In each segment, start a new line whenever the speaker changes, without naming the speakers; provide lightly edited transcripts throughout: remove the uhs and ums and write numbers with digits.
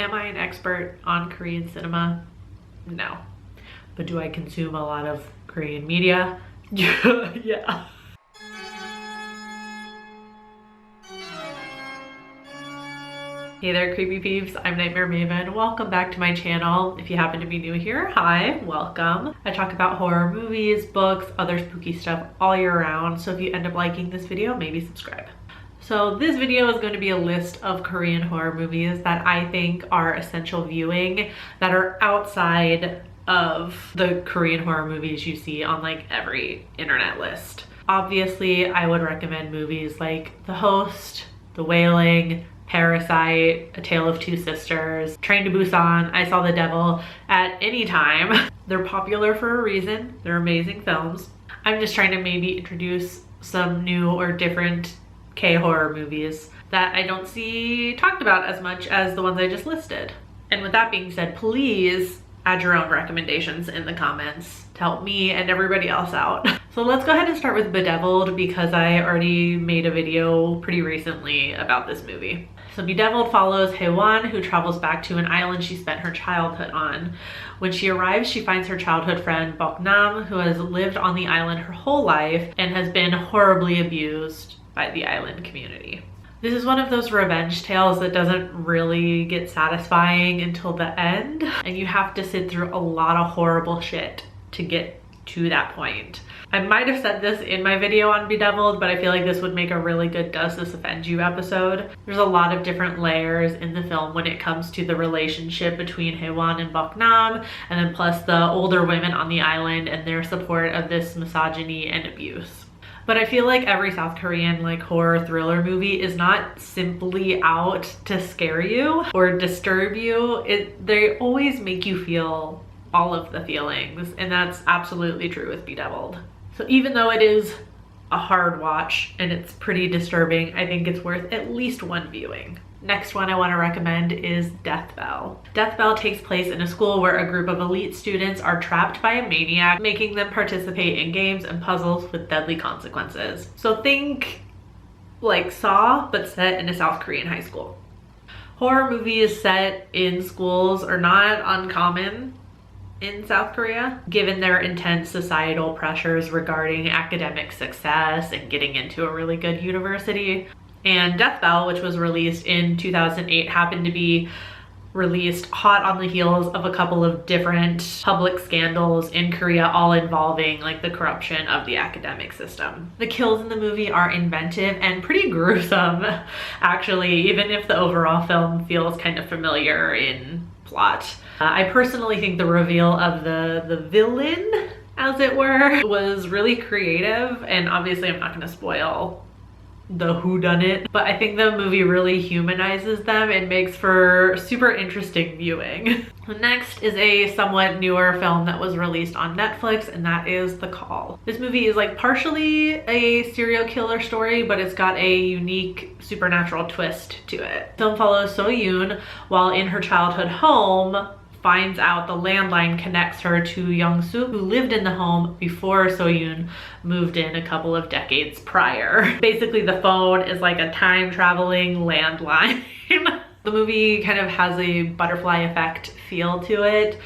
Am I an expert on Korean cinema? No. But do I consume a lot of Korean media? Yeah. Hey there, creepy peeps. I'm Nightmare Maven. Welcome back to my channel. If you happen to be new here, hi, welcome. I talk about horror movies, books, other spooky stuff all year round. So if you end up liking this video, maybe subscribe. So this video is going to be a list of Korean horror movies that I think are essential viewing that are outside of the Korean horror movies you see on like every internet list. Obviously, I would recommend movies like The Host, The Wailing, Parasite, A Tale of Two Sisters, Train to Busan, I Saw the Devil at any time. They're popular for a reason. They're amazing films. I'm just trying to maybe introduce some new or different K-horror movies that I don't see talked about as much as the ones I just listed. And with that being said, please add your own recommendations in the comments to help me and everybody else out. So let's go ahead and start with Bedeviled because I already made a video pretty recently about this movie. So Bedeviled follows Hae-won, who travels back to an island she spent her childhood on. When she arrives, she finds her childhood friend Bok-nam, who has lived on the island her whole life and has been horribly abused by the island community. This is one of those revenge tales that doesn't really get satisfying until the end, and you have to sit through a lot of horrible shit to get to that point. I might have said this in my video on Bedeviled, but I feel like this would make a really good Does This Offend You episode. There's a lot of different layers in the film when it comes to the relationship between Hae-won and Bok-nam, and then plus the older women on the island and their support of this misogyny and abuse. But I feel like every South Korean like horror thriller movie is not simply out to scare you or disturb you. They always make you feel all of the feelings, and that's absolutely true with Bedeviled. So even though it is a hard watch and it's pretty disturbing, I think it's worth at least one viewing. Next one I want to recommend is Death Bell. Death Bell takes place in a school where a group of elite students are trapped by a maniac, making them participate in games and puzzles with deadly consequences. So think like Saw, but set in a South Korean high school. Horror movies set in schools are not uncommon in South Korea, given their intense societal pressures regarding academic success and getting into a really good university. And Death Bell, which was released in 2008, happened to be released hot on the heels of a couple of different public scandals in Korea, all involving like the corruption of the academic system. The kills in the movie are inventive and pretty gruesome, actually, even if the overall film feels kind of familiar in plot. I personally think the reveal of the villain, as it were, was really creative, and obviously I'm not going to spoil the whodunit, but I think the movie really humanizes them and makes for super interesting viewing. Next is a somewhat newer film that was released on Netflix, and that is The Call. This movie is like partially a serial killer story, but it's got a unique supernatural twist to it. The film follows So-yoon while in her childhood home, finds out the landline connects her to Young-suk, who lived in the home before So-yoon moved in a couple of decades prior. Basically, the phone is like a time-traveling landline. The movie kind of has a butterfly effect feel to it.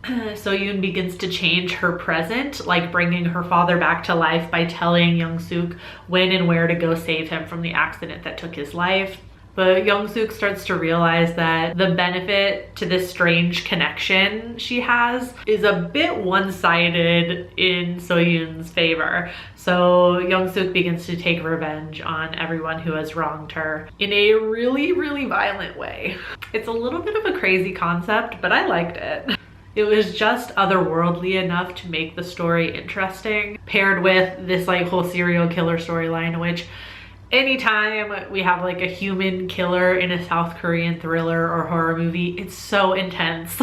So-yoon begins to change her present, like bringing her father back to life by telling Young-suk when and where to go save him from the accident that took his life. But Young-suk starts to realize that the benefit to this strange connection she has is a bit one-sided in So-yoon's favor. So Young-suk begins to take revenge on everyone who has wronged her in a really, really violent way. It's a little bit of a crazy concept, but I liked it. It was just otherworldly enough to make the story interesting, paired with this like whole serial killer storyline, which anytime we have like a human killer in a South Korean thriller or horror movie, it's so intense.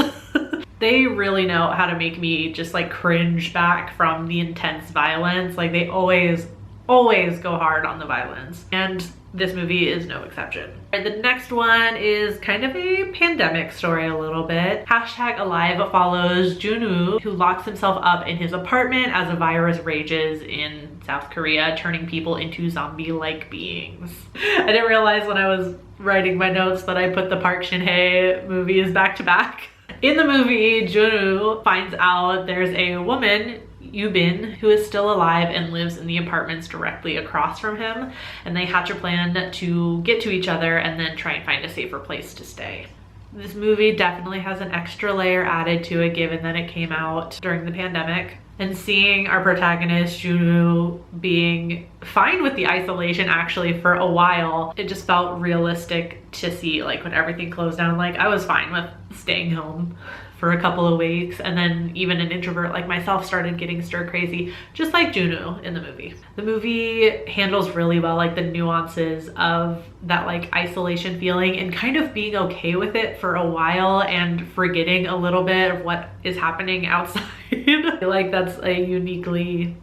They really know how to make me just like cringe back from the intense violence. Like they always go hard on the violence. And this movie is no exception. The next one is kind of a pandemic story a little bit. Hashtag Alive follows Junwoo, who locks himself up in his apartment as a virus rages in South Korea, turning people into zombie-like beings. I didn't realize when I was writing my notes that I put the Park Shin-hye movies back to back. In the movie, Junwoo finds out there's a woman, Yubin, who is still alive and lives in the apartments directly across from him, and they hatch a plan to get to each other and then try and find a safer place to stay. This movie definitely has an extra layer added to it given that it came out during the pandemic. And seeing our protagonist, Junwoo, being fine with the isolation actually for a while, it just felt realistic to see, like, when everything closed down. Like, I was fine with staying home for a couple of weeks, and then even an introvert like myself started getting stir crazy, just like Junwoo in the movie. The movie handles really well like the nuances of that like isolation feeling and kind of being okay with it for a while and forgetting a little bit of what is happening outside. I feel like that's a uniquely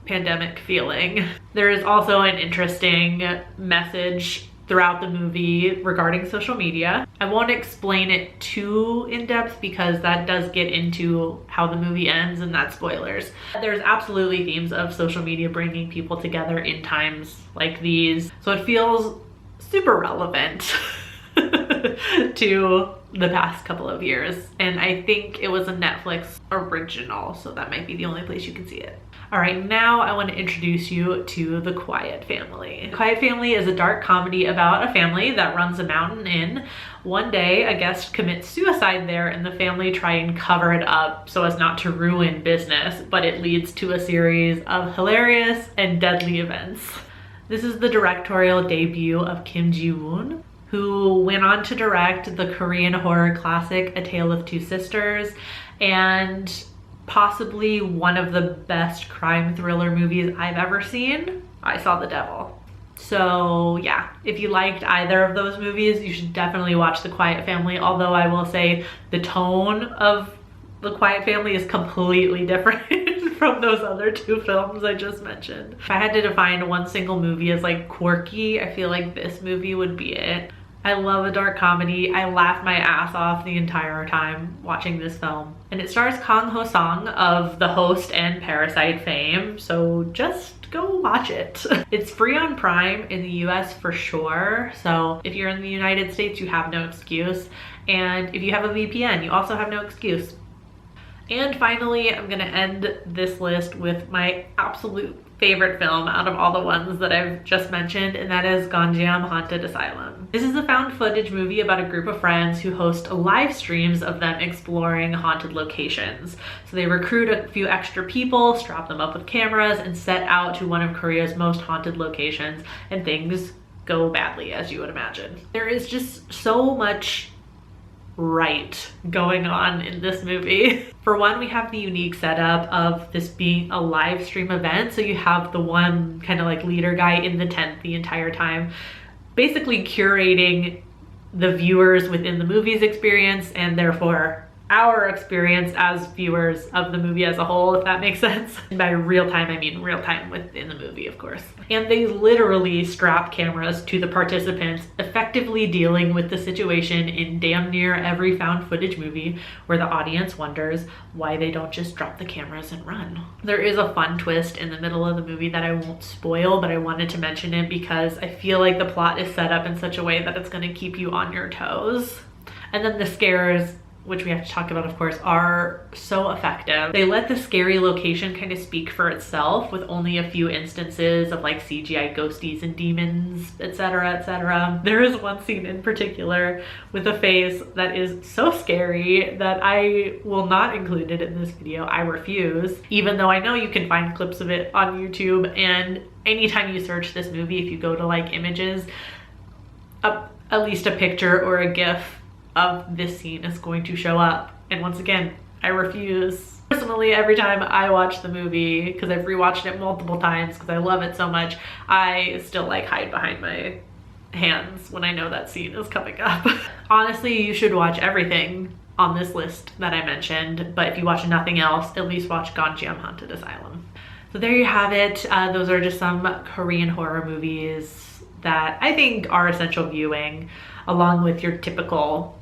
pandemic feeling. There is also an interesting message throughout the movie regarding social media. I won't explain it too in depth because that does get into how the movie ends and that's spoilers. There's absolutely themes of social media bringing people together in times like these. So it feels super relevant to the past couple of years. And I think it was a Netflix original, so that might be the only place you can see it. All right, now I want to introduce you to The Quiet Family. The Quiet Family is a dark comedy about a family that runs a mountain inn. One day, a guest commits suicide there and the family try and cover it up so as not to ruin business, but it leads to a series of hilarious and deadly events. This is the directorial debut of Kim Ji-woon, who went on to direct the Korean horror classic A Tale of Two Sisters and possibly one of the best crime thriller movies I've ever seen, I Saw the Devil. So yeah, if you liked either of those movies, you should definitely watch The Quiet Family, although I will say the tone of The Quiet Family is completely different from those other two films I just mentioned. If I had to define one single movie as like quirky, I feel like this movie would be it. I love a dark comedy. I laughed my ass off the entire time watching this film. And it stars Kang Ho-sung of The Host and Parasite fame, so just go watch it. It's free on Prime in the US for sure, so if you're in the United States, you have no excuse. And if you have a VPN, you also have no excuse. And finally, I'm gonna end this list with my absolute favorite film out of all the ones that I've just mentioned, and that is Gonjiam Haunted Asylum. This is a found footage movie about a group of friends who host live streams of them exploring haunted locations. So they recruit a few extra people, strap them up with cameras, and set out to one of Korea's most haunted locations, and things go badly, as you would imagine. There is just so much right going on in this movie. For one, we have the unique setup of this being a live stream event. So you have the one kind of like leader guy in the tent the entire time, basically curating the viewers within the movie's experience and therefore our experience as viewers of the movie as a whole, if that makes sense. And by real time, I mean real time within the movie, of course. And they literally strap cameras to the participants, effectively dealing with the situation in damn near every found footage movie where the audience wonders why they don't just drop the cameras and run. There is a fun twist in the middle of the movie that I won't spoil, but I wanted to mention it because I feel like the plot is set up in such a way that it's gonna keep you on your toes. And then the scares, which we have to talk about, of course, are so effective. They let the scary location kind of speak for itself with only a few instances of like CGI ghosties and demons, etc., etc. There is one scene in particular with a face that is so scary that I will not include it in this video. I refuse, even though I know you can find clips of it on YouTube, and anytime you search this movie, if you go to like images, at least a picture or a GIF of this scene is going to show up. And once again, I refuse. Personally, every time I watch the movie, because I've rewatched it multiple times because I love it so much, I still like hide behind my hands when I know that scene is coming up. Honestly, you should watch everything on this list that I mentioned, but if you watch nothing else, at least watch Gonjiam Haunted Asylum. So there you have it. Those are just some Korean horror movies that I think are essential viewing, along with your typical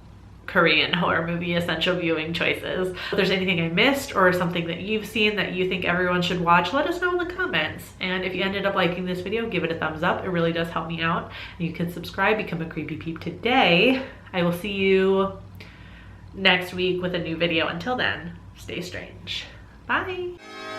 Korean horror movie essential viewing choices. If there's anything I missed or something that you've seen that you think everyone should watch, let us know in the comments. And if you ended up liking this video, give it a thumbs up. It really does help me out. You can subscribe, become a creepy peep today. I will see you next week with a new video. Until then, stay strange. Bye.